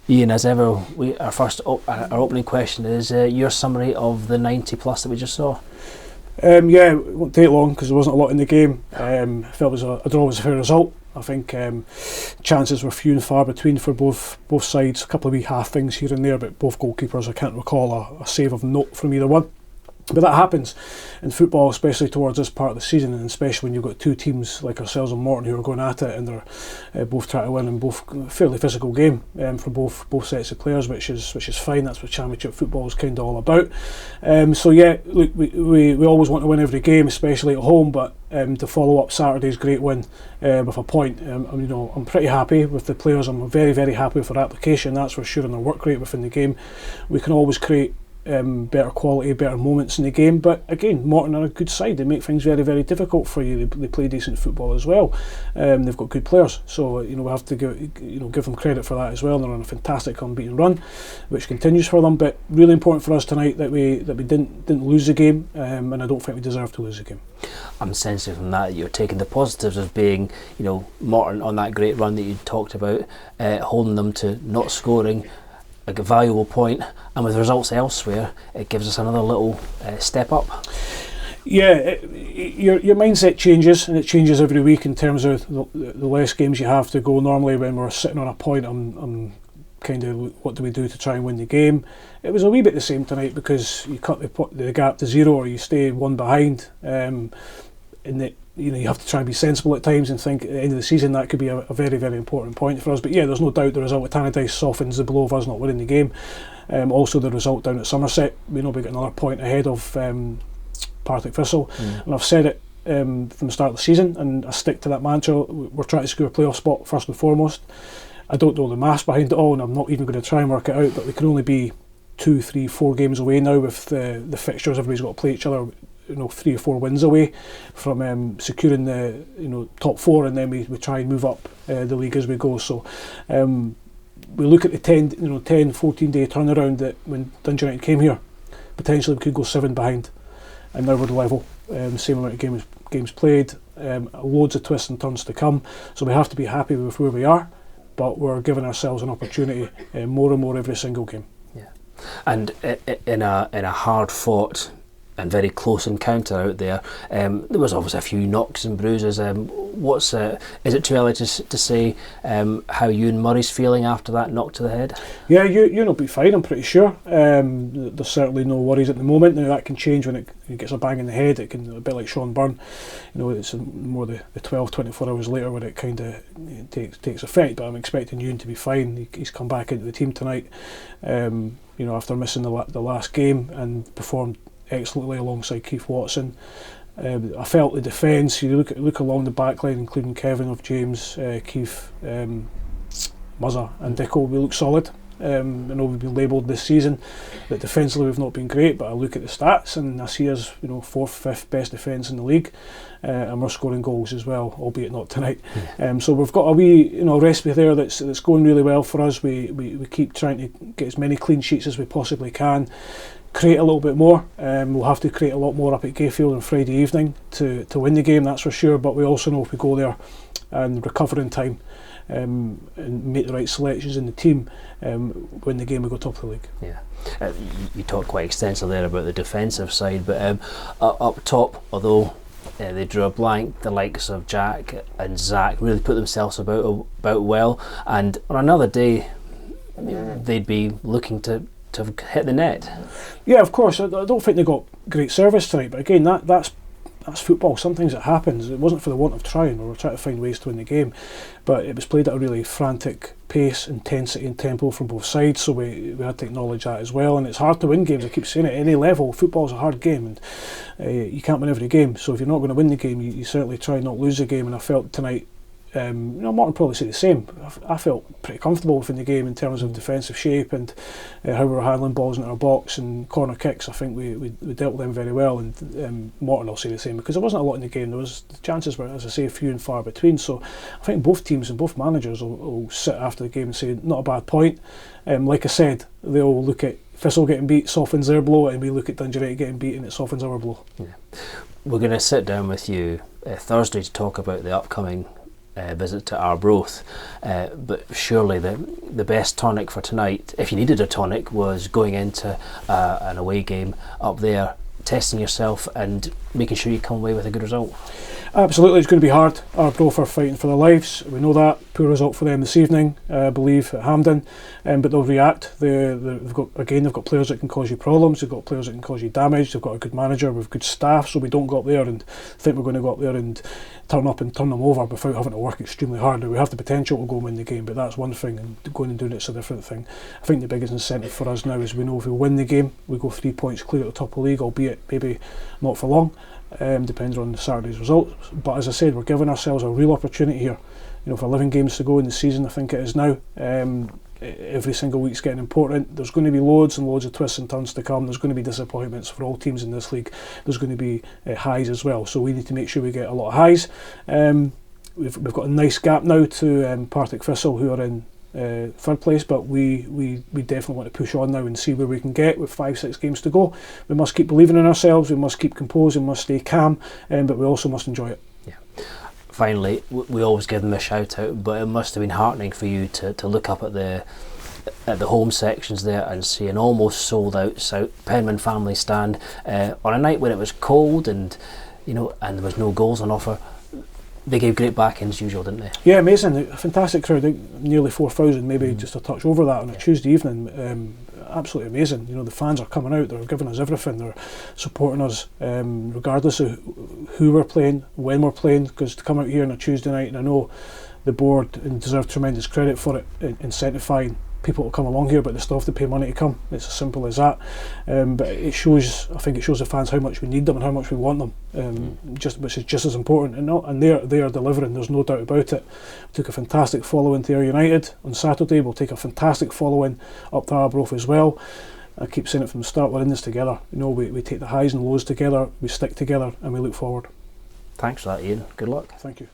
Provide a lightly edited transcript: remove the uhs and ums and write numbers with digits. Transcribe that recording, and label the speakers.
Speaker 1: Ian, as ever, our opening question is your summary of the 90 plus that we just saw.
Speaker 2: Yeah, it won't take long because there wasn't a lot in the game. I felt a draw was a fair result. I think chances were few and far between for both sides. A couple of wee half things here and there, but both goalkeepers, I can't recall a save of note from either one. But that happens in football, especially towards this part of the season, and especially when you've got two teams like ourselves and Morton who are going at it, and they're both trying to win in both fairly physical game for both sets of players, which is fine. That's what Championship football is kind of all about. So yeah, look, we always want to win every game, especially at home, but to follow up Saturday's great win with a point, I'm pretty happy with the players. I'm very, very happy with their application, that's for sure, and their work rate within the game. We can always create better quality, better moments in the game, but again, Morton are a good side. They make things very, very difficult for you. They play decent football as well. They've got good players, so we have to give them credit for that as well. They're on a fantastic unbeaten run, which continues for them. But really important for us tonight that we didn't lose the game, and I don't think we deserve to lose the game.
Speaker 1: I'm sensing from that you're taking the positives of being, Morton on that great run that you talked about, holding them to not scoring a valuable point, and with results elsewhere, it gives us another little step up.
Speaker 2: Yeah, your mindset changes, and it changes every week in terms of the less games you have to go. Normally, when we're sitting on a point, I'm kind of, what do we do to try and win the game? It was a wee bit the same tonight because you cut the gap to 0, or you stay one behind. You have to try and be sensible at times and think at the end of the season that could be a very, very important point for us. But yeah, there's no doubt the result at Tannadice softens the blow of us not winning the game. Also the result down at Somerset, we know we got another point ahead of Partick Thistle, and I've said it from the start of the season, and I stick to that mantra. We're trying to secure a playoff spot first and foremost. I don't know the maths behind it all, and I'm not even going to try and work it out, but we can only be 2, 3, 4 games away now with the fixtures. Everybody's got to play each other, 3 or 4 wins away from securing the top 4, and then we try and move up the league as we go. So we look at the 10-14 day turnaround that when Dundee United came here, potentially we could go 7 behind, and now we're level. Same amount of games played, loads of twists and turns to come. So we have to be happy with where we are, but we're giving ourselves an opportunity more and more every single game.
Speaker 1: Yeah, and in a hard fought and very close encounter out there, there was obviously a few knocks and bruises. Is it too early to say how Ewan Murray's feeling after that knock to the head?
Speaker 2: Yeah, Ewan will be fine, I'm pretty sure. There's certainly no worries at the moment. Now that can change when it gets a bang in the head. It can, a bit like Sean Byrne, it's more the 12-24 hours later when it kind of takes effect. But I'm expecting Ewan to be fine. He's come back into the team tonight, after missing the last game, and performed excellently alongside Keith Watson. I felt the defence, you look along the back line, including Kevin, of James, Keith, Muzza and Dicko, we look solid. I know we've been labelled this season that defensively we've not been great, but I look at the stats and I see us 4th, 5th best defence in the league, and we're scoring goals as well, albeit not tonight. So we've got a wee recipe there that's going really well for us. We keep trying to get as many clean sheets as we possibly can, create a little bit more. We'll have to create a lot more up at Gayfield on Friday evening to win the game, that's for sure, but we also know if we go there and recover in time and make the right selections in the team, win the game, we go top of the league.
Speaker 1: Yeah, you talked quite extensively there about the defensive side, but up top, although they drew a blank, the likes of Jack and Zach really put themselves about well, and on another day they'd be looking to hit the net.
Speaker 2: Yeah, of course. I don't think they got great service tonight, but again, that's football. Sometimes it happens. It wasn't for the want of trying. We were trying to find ways to win the game, but it was played at a really frantic pace, intensity and tempo from both sides, so we had to acknowledge that as well. And it's hard to win games, I keep saying it, at any level. Football's a hard game, and you can't win every game, so if you're not going to win the game, you certainly try not lose the game. And I felt tonight, Morton probably say the same. I felt pretty comfortable within the game in terms of defensive shape and how we were handling balls into our box and corner kicks. I think we dealt with them very well, and Morton will say the same, because there wasn't a lot in the game. The chances were, as I say, few and far between. So I think both teams and both managers will sit after the game and say, not a bad point. Like I said, they'll look at Thistle getting beat, softens their blow, and we look at Dundee United getting beat and it softens our blow.
Speaker 1: Yeah. We're going to sit down with you Thursday to talk about the upcoming visit to Arbroath. But surely the best tonic for tonight, if you needed a tonic, was going into an away game up there, testing yourself and making sure you come away with a good result.
Speaker 2: Absolutely, it's going to be hard. Arbroath are fighting for their lives. We know that. Poor result for them this evening, I believe, at Hampden. But they'll react. They've got players that can cause you problems. They've got players that can cause you damage. They've got a good manager with good staff. So we don't go up there and think we're going to go up there and turn up and turn them over without having to work extremely hard. We have the potential to go and win the game, but that's one thing, and going and doing it's a different thing. I think the biggest incentive for us now is we know if we win the game, we go 3 points clear at the top of the league, albeit maybe not for long. Depends on Saturday's results. But as I said, we're giving ourselves a real opportunity here. For 11 games to go in the season, I think it is now. Every single week's getting important. There's going to be loads and loads of twists and turns to come. There's going to be disappointments for all teams in this league. There's going to be highs as well. So we need to make sure we get a lot of highs. We've got a nice gap now to Partick Thistle, who are in third place, but we definitely want to push on now and see where we can get with 5-6 games to go. We must keep believing in ourselves, we must keep composed, we must stay calm, but we also must enjoy it.
Speaker 1: Yeah. Finally, we always give them a shout out, but it must have been heartening for you to look up at the home sections there and see an almost sold out Penman family stand on a night when it was cold and and there was no goals on offer. They gave great backing as usual, didn't they?
Speaker 2: Yeah, amazing. A fantastic crowd. Nearly 4,000, maybe just a touch over that on a Tuesday evening. Absolutely amazing. The fans are coming out. They're giving us everything. They're supporting us, regardless of who we're playing, when we're playing. Because to come out here on a Tuesday night, and I know the board deserve tremendous credit for it, incentivizing people to come along here, but they still have to pay money to come. It's as simple as that. But I think it shows the fans how much we need them and how much we want them, which is just as important. And they are delivering. There's no doubt about it. We took a fantastic following to Ayr United on Saturday. We'll take a fantastic following up to Arbroath as well. I keep saying it from the start. We're in this together. We take the highs and lows together. We stick together and we look forward.
Speaker 1: Thanks for that, Ian. Good luck.
Speaker 2: Thank you.